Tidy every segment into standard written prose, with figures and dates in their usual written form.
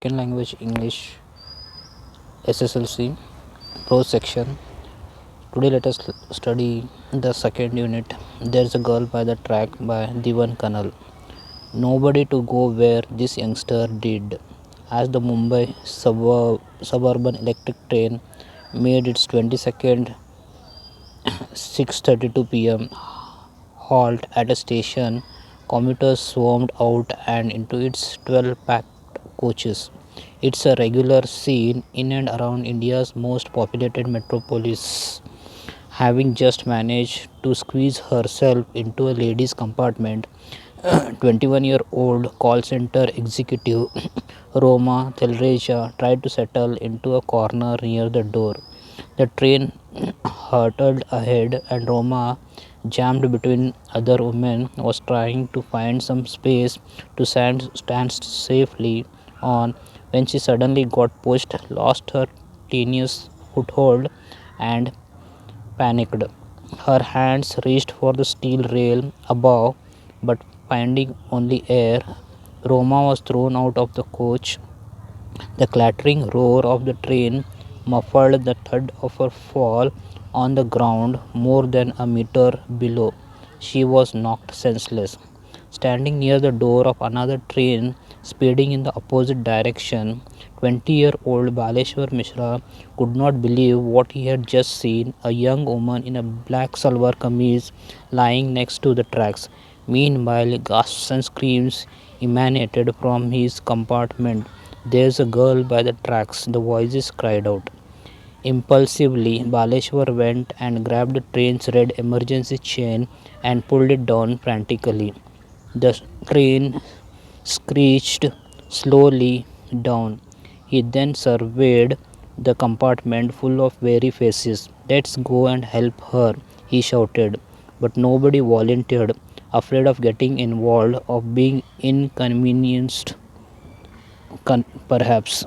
Second language English SSLC Pro section. Today let us study the second unit. There's a girl by the track by Divan Kanal. Nobody to go where this youngster did. As the Mumbai suburban electric train made its 22nd 6:32 p.m. halt at a station, commuters swarmed out and into its 12 packed coaches. It's a regular scene in and around India's most populated metropolis. Having just managed to squeeze herself into a ladies' compartment, 21-year-old call center executive Roma Telreja tried to settle into a corner near the door. The train hurtled ahead, and Roma, jammed between other women, was trying to find some space to stand safely on when she suddenly got pushed, lost her tenuous foothold, and panicked. Her hands reached for the steel rail above, but finding only air, Roma was thrown out of the coach. The clattering roar of the train muffled the thud of her fall on the ground more than a meter below. She was knocked senseless. Standing near the door of another train speeding in the opposite direction, 20-year-old Baleshwar Mishra could not believe what he had just seen, a young woman in a black salwar kameez lying next to the tracks. Meanwhile, gasps and screams emanated from his compartment. "There's a girl by the tracks," the voices cried out. Impulsively, Baleshwar went and grabbed the train's red emergency chain and pulled it down frantically. The train screeched slowly down. He then surveyed the compartment full of weary faces. "Let's go and help her," he shouted. But nobody volunteered, afraid of getting involved, of being inconvenienced, perhaps.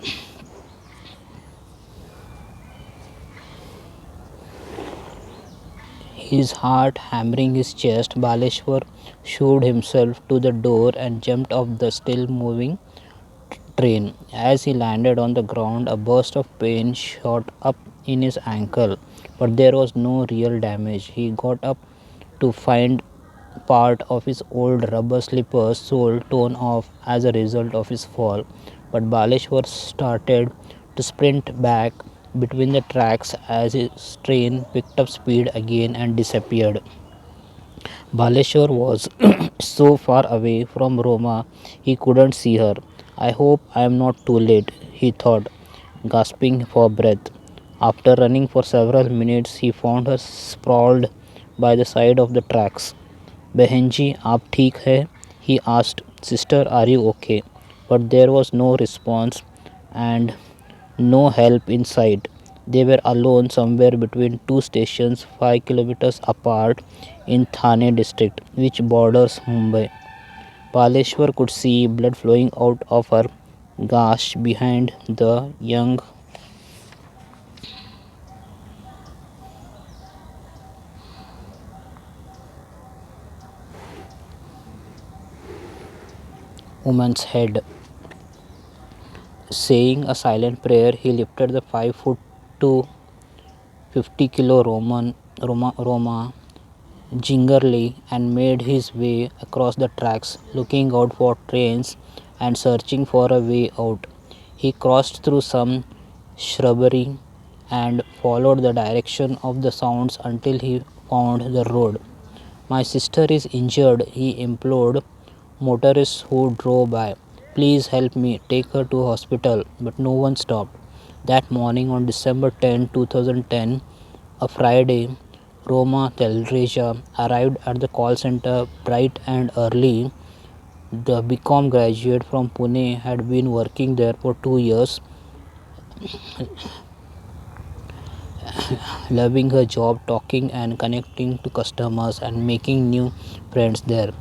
His heart hammering his chest, Baleshwar shoved himself to the door and jumped off the still moving train. As he landed on the ground, a burst of pain shot up in his ankle, but there was no real damage. He got up to find part of his old rubber slippers sole torn off as a result of his fall. But Baleshwar started to sprint back between the tracks as his train picked up speed again and disappeared. Baleshwar was so far away from Roma he couldn't see her. "I hope I am not too late," he thought, gasping for breath. After running for several minutes, he found her sprawled by the side of the tracks. "Behenji, aap theek hai?" he asked. "Sister, are you okay?" But there was no response and no help in sight. They were alone somewhere between two stations 5 kilometers apart in Thane district, which borders Mumbai. Paleshwar could see blood flowing out of her gash behind the young woman's head. Saying a silent prayer, he lifted the 5 foot to 50 kilo Roma gingerly and made his way across the tracks, looking out for trains and searching for a way out. He crossed through some shrubbery and followed the direction of the sounds until he found the road. "My sister is injured," he implored motorists who drove by. "Please help me take her to hospital." But no one stopped. That morning on December 10, 2010, a Friday, Roma Telreja arrived at the call center bright and early. The BCom graduate from Pune had been working there for 2 years, loving her job, talking and connecting to customers and making new friends there.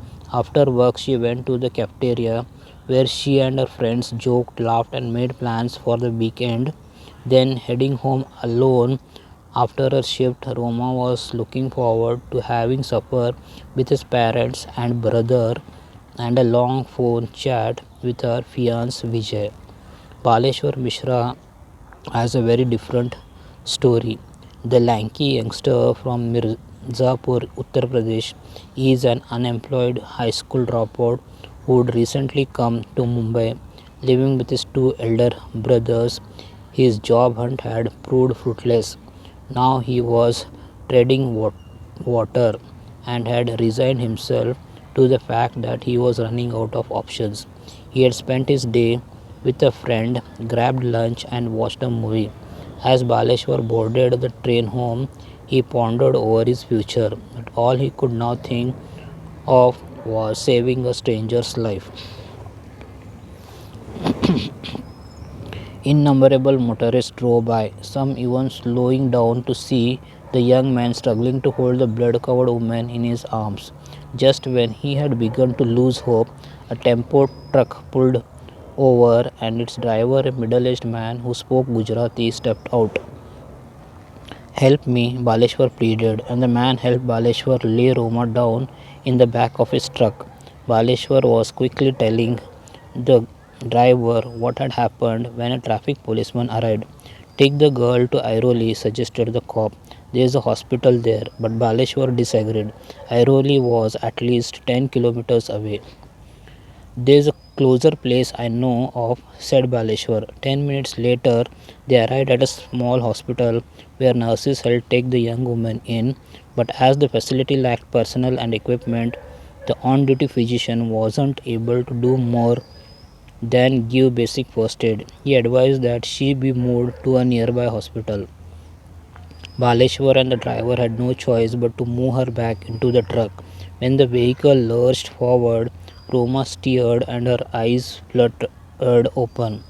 After work, she went to the cafeteria where she and her friends joked, laughed, and made plans for the weekend. Then, heading home alone after her shift, Roma was looking forward to having supper with his parents and brother and a long phone chat with her fiancé Vijay. Baleshwar Mishra has a very different story. The lanky youngster from Mirzapur, Uttar Pradesh, is an unemployed high school dropout who had recently come to Mumbai, living with his two elder brothers. His job hunt had proved fruitless. Now he was treading water and had resigned himself to the fact that he was running out of options. He had spent his day with a friend, grabbed lunch, and watched a movie. As Baleshwar boarded the train home, he pondered over his future, but all he could now think of was saving a stranger's life. Innumerable motorists drove by, some even slowing down to see the young man struggling to hold the blood covered woman in his arms. Just when he had begun to lose hope, a tempo truck pulled over and its driver, a middle aged man who spoke Gujarati, stepped out. Help me, Baleshwar pleaded, and the man helped Baleshwar lay Roma down in the back of his truck. Baleshwar was quickly telling the driver what had happened when a traffic policeman arrived. Take the girl to Airoli, suggested the cop. There is a hospital there, but Baleshwar disagreed. Airoli was at least 10 kilometers away. There's a closer place I know of, said Baleshwar. 10 minutes later, they arrived at a small hospital where nurses helped take the young woman in, but as the facility lacked personnel and equipment, the on duty physician wasn't able to do more than give basic first aid. He advised that she be moved to a nearby hospital. Baleshwar and the driver had no choice but to move her back into the truck. When the vehicle lurched forward, Roma steered and her eyes fluttered open.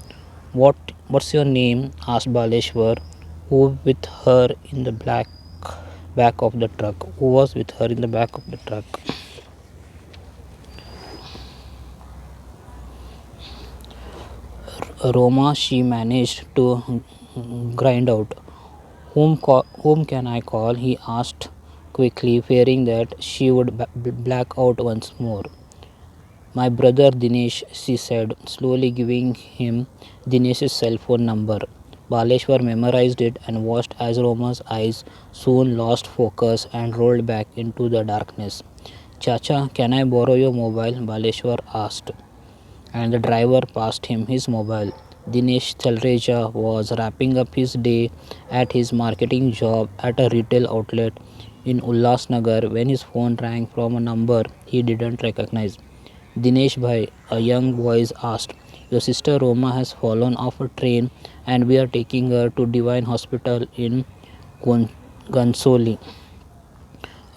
What's your name? Asked Baleshwar, who with her in the back of the truck. Who was with her in the back of the truck? Roma, she managed to grind out. Whom can I call? He asked quickly, fearing that she would black out once more. My brother Dinesh, she said, slowly giving him Dinesh's cell phone number. Baleshwar memorized it and watched as Roma's eyes soon lost focus and rolled back into the darkness. Chacha, can I borrow your mobile? Baleshwar asked, and the driver passed him his mobile. Dinesh Talreja was wrapping up his day at his marketing job at a retail outlet in Ullasnagar when his phone rang from a number he didn't recognize. Dinesh bhai, a young voice asked, your sister Roma has fallen off a train and we are taking her to Divine Hospital in Gansoli.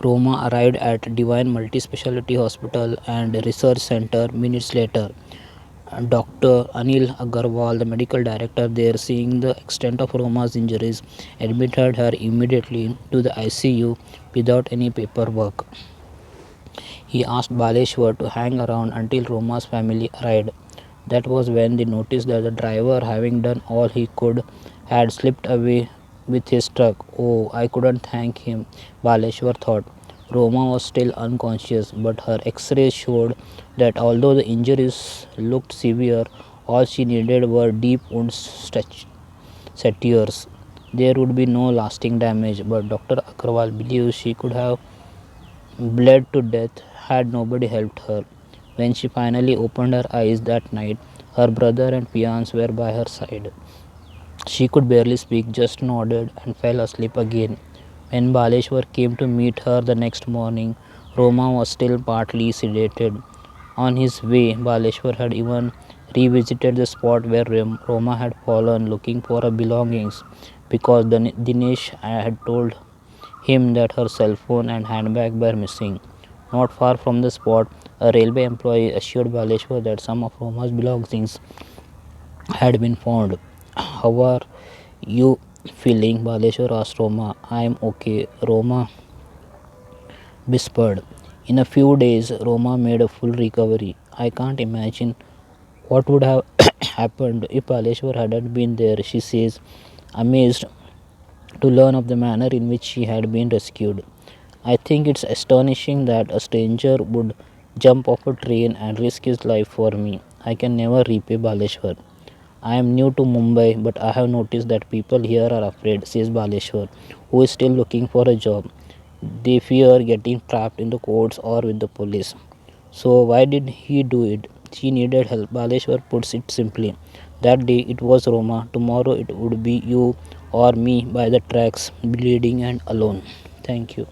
Roma arrived at Divine Multi-Speciality Hospital and Research Center minutes later. Dr. Anil Agarwal, the medical director there, seeing the extent of Roma's injuries, admitted her immediately to the ICU without any paperwork. He asked Baleshwar to hang around until Roma's family arrived. That was when they noticed that the driver, having done all he could, had slipped away with his truck. Oh, I couldn't thank him, Baleshwar thought. Roma was still unconscious, but her x-rays showed that although the injuries looked severe, all she needed were deep wound sutures. There would be no lasting damage, but Dr. Agarwal believes she could have bled to death had nobody helped her. When she finally opened her eyes that night, her brother and fiance were by her side. She could barely speak, just nodded and fell asleep again. When Baleshwar came to meet her the next morning, Roma was still partly sedated. On his way, Baleshwar had even revisited the spot where Roma had fallen, looking for her belongings, because Dinesh had told him that her cell phone and handbag were missing. Not far from the spot, a railway employee assured Baleshwar that some of Roma's belongings had been found. How are you feeling? Baleshwar asked Roma. I am okay, Roma whispered. In a few days, Roma made a full recovery. I can't imagine what would have happened if Baleshwar hadn't been there, she says, amazed to learn of the manner in which she had been rescued. I think it's astonishing that a stranger would jump off a train and risk his life for me. I can never repay Baleshwar. I am new to Mumbai, but I have noticed that people here are afraid, says Baleshwar, who is still looking for a job. They fear getting trapped in the courts or with the police. So, why did he do it? She needed help. Baleshwar puts it simply. That day it was Roma, tomorrow it would be you or me by the tracks, bleeding and alone. Thank you.